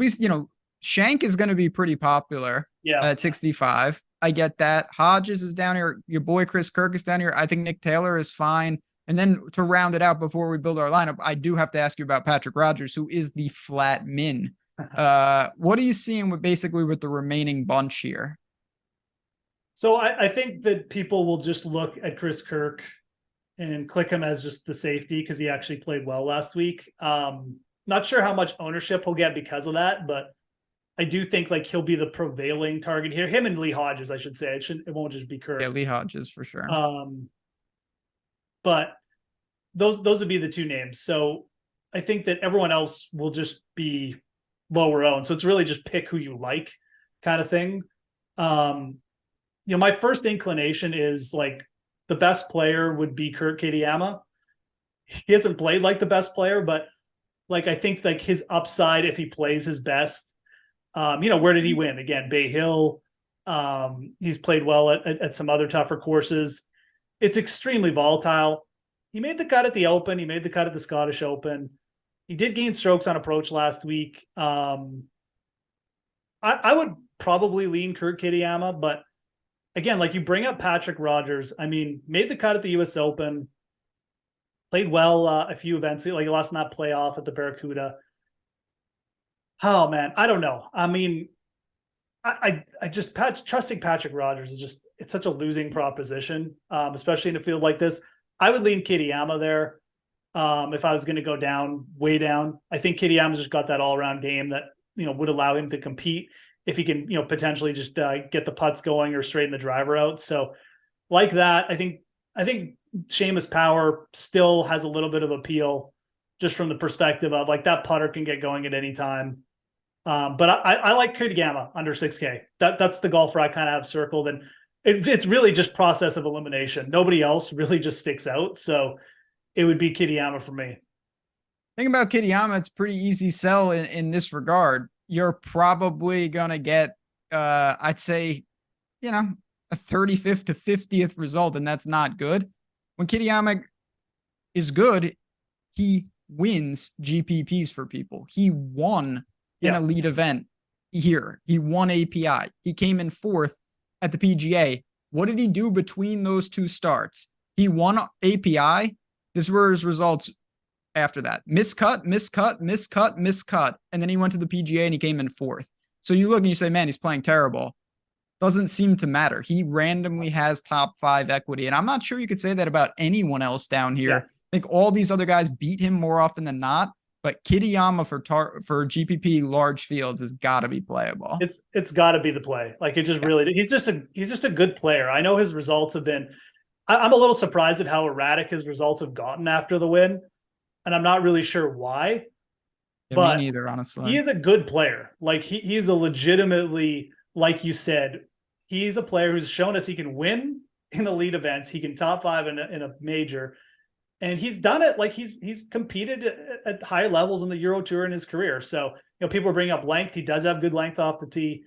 Shank is going to be pretty popular at 65. I get that. Hodges is down here. Your boy Chris Kirk is down here. I think Nick Taylor is fine. And then to round it out before we build our lineup, I do have to ask you about Patrick Rogers, who is the flat min. What are you seeing with the remaining bunch here? So I think that people will just look at Chris Kirk and click him as just the safety because he actually played well last week. Not sure how much ownership he'll get because of that, but I do think like he'll be the prevailing target here. Him and Lee Hodges, I should say. It won't just be Kirk. Yeah, Lee Hodges for sure. But those would be the two names. So I think that everyone else will just be lower owned. So it's really just pick who you like kind of thing. My first inclination is like the best player would be Kurt Kitayama. He hasn't played like the best player, but like I think like his upside if he plays his best. Where did he win? Again, Bay Hill. He's played well at some other tougher courses. It's extremely volatile. He made the cut at the Open. He made the cut at the Scottish Open. He did gain strokes on approach last week. I would probably lean Kurt Kitayama, but again, like you bring up Patrick Rogers. I mean, made the cut at the U.S. Open. Played well a few events. Like he lost in that playoff at the Barracuda. Oh man, I don't know. I mean, I just trusting Patrick Rogers is it's such a losing proposition, especially in a field like this. I would lean Kitayama there if I was going to go down, way down. I think Kitayama's just got that all around game that would allow him to compete if he can potentially just get the putts going or straighten the driver out. So like that, I think Seamus Power still has a little bit of appeal just from the perspective of like that putter can get going at any time. But I like Kitayama under 6K. That's the golfer I kind of have circled, and it's really just process of elimination. Nobody else really just sticks out, so it would be Kitayama for me. Thing about Kitayama, it's pretty easy sell in this regard. You're probably gonna get, I'd say, a 35th to 50th result, and that's not good. When Kitayama is good, he wins GPPs for people. He won an elite event here. He won API. He came in 4th at the PGA. What did he do between those two starts? He won API. This were his results after that. Miscut. And then he went to the PGA and he came in 4th. So you look and you say, man, he's playing terrible. Doesn't seem to matter. He randomly has top 5 equity. And I'm not sure you could say that about anyone else down here. I think all these other guys beat him more often than not. But Kitayama for GPP large fields has got to be playable. It's got to be the play. Like it just really, he's just a good player. I know his results have been. I'm a little surprised at how erratic his results have gotten after the win, and I'm not really sure why. Yeah, but me neither, honestly. He is a good player. Like he's a legitimately, like you said, he's a player who's shown us he can win in elite events. He can top 5 in a major. And he's done it. Like he's competed at high levels in the Euro Tour in his career. So, people are bringing up length. He does have good length off the tee.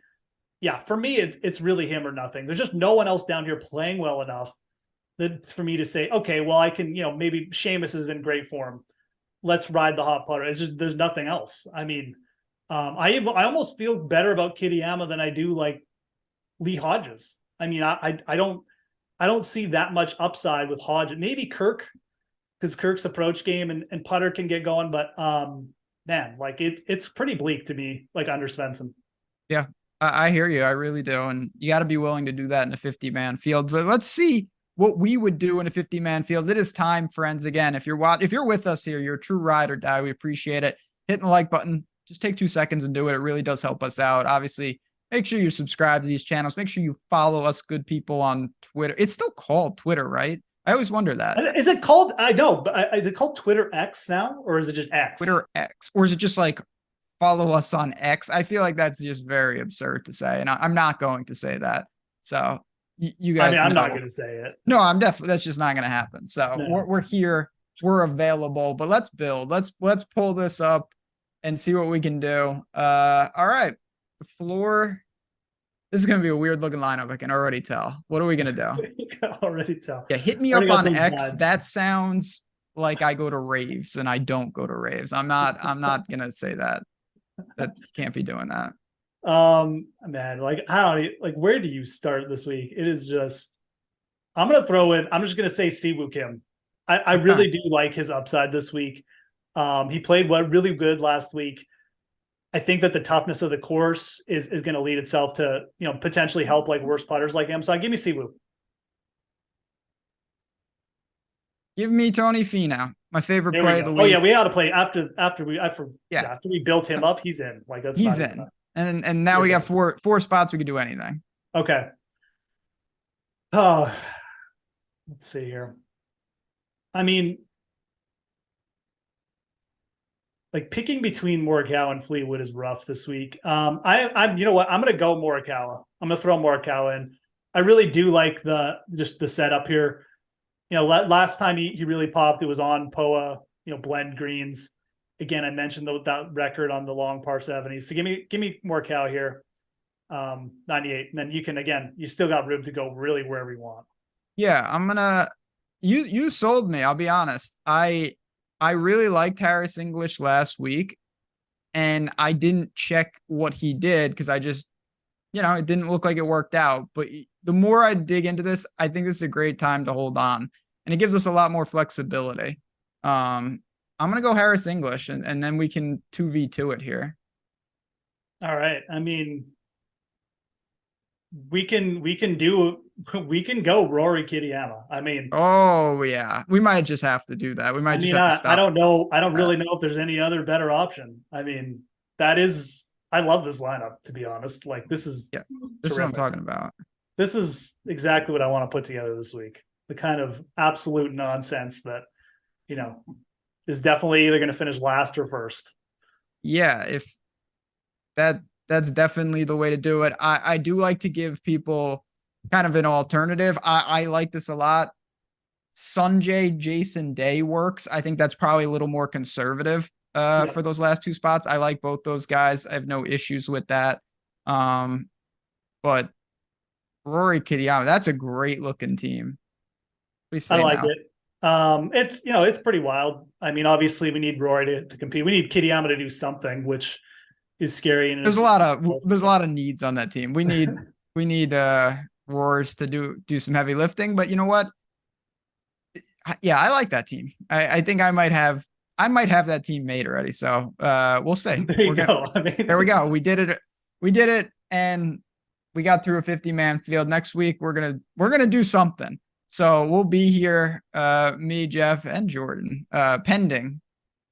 Yeah, for me, it's really him or nothing. There's just no one else down here playing well enough that for me to say, okay, well, I can, maybe Seamus is in great form. Let's ride the hot putter. It's just, there's nothing else. I mean, I almost feel better about Kitayama than I do like Lee Hodges. I mean, I don't see that much upside with Hodges. Maybe Kirk, because Kirk's approach game and putter can get going, but man, like it's pretty bleak to me, like under Svensson. Yeah, I hear you. I really do. And you got to be willing to do that in a 50-man field. But let's see what we would do in a 50-man field. It is time, friends. Again, if you're with us here, you're a true ride or die. We appreciate it. Hitting the like button, just take 2 seconds and do it. It really does help us out. Obviously, make sure you subscribe to these channels. Make sure you follow us good people on Twitter. It's still called Twitter, right? I always wonder that. Is it called, I know, but is it called Twitter X now, or is it just X? Twitter X. Or is it just like follow us on X? I feel like that's just very absurd to say. And I'm not going to say that. So you guys I'm not going to say it. No, that's just not going to happen. So we're here. We're available, but let's build. Let's pull this up and see what we can do. All right. The floor. This is going to be a weird looking lineup. I can already tell. What are we going to do? You can already tell. Yeah, hit me up on X. Vibes. That sounds like I go to raves, and I don't go to raves. I'm not going to say that. That can't be doing that. Man, like where do you start this week? It is just, I'm going to throw in, I'm just going to say Siwoo Kim. I really do like his upside this week. He played really good last week. I think that the toughness of the course is going to lead itself to, potentially help like worse putters like him. So give me Siwoo. Give me Tony Finau, my favorite play of the week. Oh yeah, we ought to play after we built him up. He's in. Like he's in, and now we got four spots. We can do anything. Okay. Oh, let's see here. I mean, like picking between Morikawa and Fleetwood is rough this week. I'm you know what? I'm going to go Morikawa. I'm going to throw Morikawa in. I really do like the setup here. Last time he really popped, it was on POA, blend greens. Again, I mentioned that record on the long par 70s. So give me Morikawa here. 98. And then you still got room to go really wherever you want. Yeah, you sold me. I'll be honest. I really liked Harris English last week, and I didn't check what he did because I just, it didn't look like it worked out. But the more I dig into this, I think this is a great time to hold on, and it gives us a lot more flexibility. I'm going to go Harris English, and then we can 2v2 it here. All right. I mean, we can go Rory Kitayama. I mean, oh yeah, we might just have to do that. We might just have to stop. I don't know. I don't really know if there's any other better option. I mean, I love this lineup, to be honest. Like this is this is what I'm talking about. This is exactly what I want to put together this week. The kind of absolute nonsense that, is definitely either going to finish last or first. Yeah, if that's definitely the way to do it. I do like to give people kind of an alternative. I like this a lot. Sunjay Jason Day works. I think that's probably a little more conservative for those last 2 spots. I like both those guys. I have no issues with that. But Rory Kitayama, that's a great looking team. I like it. It's pretty wild. I mean, obviously we need Rory to compete. We need Kitayama to do something, which is scary. And there's a lot of needs on that team. We need Roars to do some heavy lifting, but you know what? Yeah, I like that team. I think I might have that team made already. So we'll see. There you go. There we go. We did it, and we got through a 50-man field. Next week we're gonna do something. So we'll be here, me, Jeff, and Jordan, pending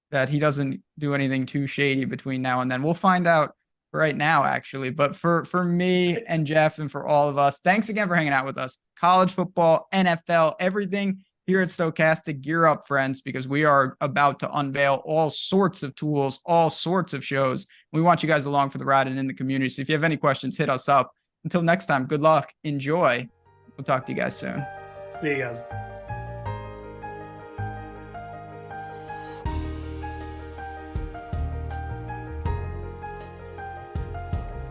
that he doesn't do anything too shady between now and then. We'll find out right now, actually. But for me and Jeff and for all of us, thanks again for hanging out with us. College football, NFL, everything here at Stokastic. Gear up, friends, because we are about to unveil all sorts of tools, all sorts of shows. We want you guys along for the ride and in the community. So if you have any questions, hit us up. Until next time, good luck. Enjoy. We'll talk to you guys soon. See you guys.